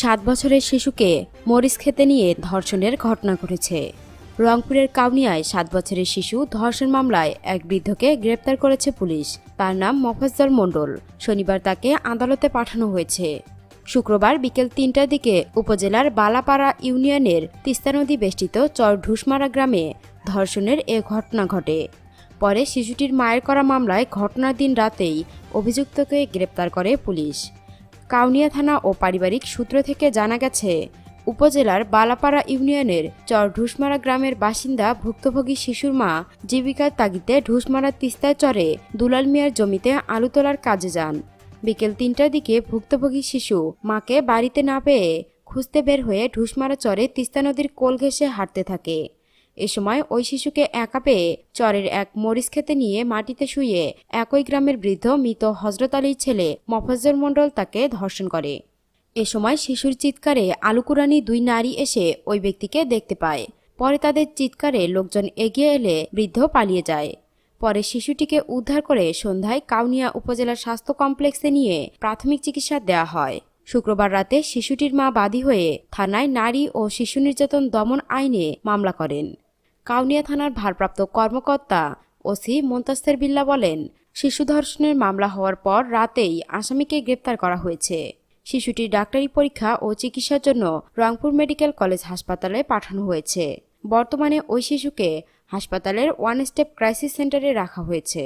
7 বছরের শিশুকে মরিচ খেতে নিয়ে ধর্ষণের ঘটনা ঘটেছে। রংপুরের কাউনিয়ায় 7 বছরের শিশু ধর্ষণ মামলায় এক বৃদ্ধকে গ্রেপ্তার করেছে পুলিশ। তার নাম মোফাজ্জল মণ্ডল। শনিবার তাকে আদালতে পাঠানো হয়েছে। শুক্রবার বিকেল ৩টার দিকে উপজেলার বালাপাড়া ইউনিয়নের তিস্তা নদী বেষ্টিত চর ঢুসমারা গ্রামে ধর্ষণের এ ঘটনা ঘটে। পরে শিশুটির মায়ের করা মামলায় ঘটনার দিন রাতেই অভিযুক্তকে গ্রেপ্তার করে পুলিশ। কাউনিয়া থানা ও পারিবারিক সূত্র থেকে জানা গেছে, উপজেলার বালাপাড়া ইউনিয়নের চর ঢুসমারা গ্রামের বাসিন্দা ভুক্তভোগী শিশুর মা জীবিকার তাগিদে ঢুসমারা তিস্তায় চরে দুলাল মিয়ার জমিতে আলু তোলার কাজে যান। বিকেল ৩টার দিকে ভুক্তভোগী শিশু মাকে বাড়িতে না পেয়ে খুঁজতে বের হয়ে ঢুসমারা চরে তিস্তা নদীর কোল ঘেঁষে হাঁটতে থাকে। এ সময় ওই শিশুকে একা পেয়ে চরের এক মরিচ খেতে নিয়ে মাটিতে শুয়ে একই গ্রামের বৃদ্ধ মৃত হজরত আলীর ছেলে মোফাজ্জল মণ্ডল তাকে ধর্ষণ করে। এ সময় শিশুর চিৎকারে আলুকুরানি 2 নারী এসে ওই ব্যক্তিকে দেখতে পায়। পরে তাদের চিৎকারে লোকজন এগিয়ে এলে বৃদ্ধ পালিয়ে যায়। পরে শিশুটিকে উদ্ধার করে সন্ধ্যায় কাউনিয়া উপজেলা স্বাস্থ্য কমপ্লেক্সে নিয়ে প্রাথমিক চিকিৎসা দেওয়া হয়। শুক্রবার রাতে শিশুটির মা বাদী হয়ে থানায় নারী ও শিশু নির্যাতন দমন আইনে মামলা করেন। কাউনিয়া থানার ভারপ্রাপ্ত কর্মকর্তা ওসি মোন্তাসের বিল্লাহ বলেন, শিশু ধর্ষণের মামলা হওয়ার পর রাতেই আসামিকে গ্রেপ্তার করা হয়েছে। শিশুটির ডাক্তারি পরীক্ষা ও চিকিৎসার জন্য রংপুর মেডিকেল কলেজ হাসপাতালে পাঠানো হয়েছে। বর্তমানে ওই শিশুকে হাসপাতালের ওয়ান স্টেপ ক্রাইসিস সেন্টারে রাখা হয়েছে।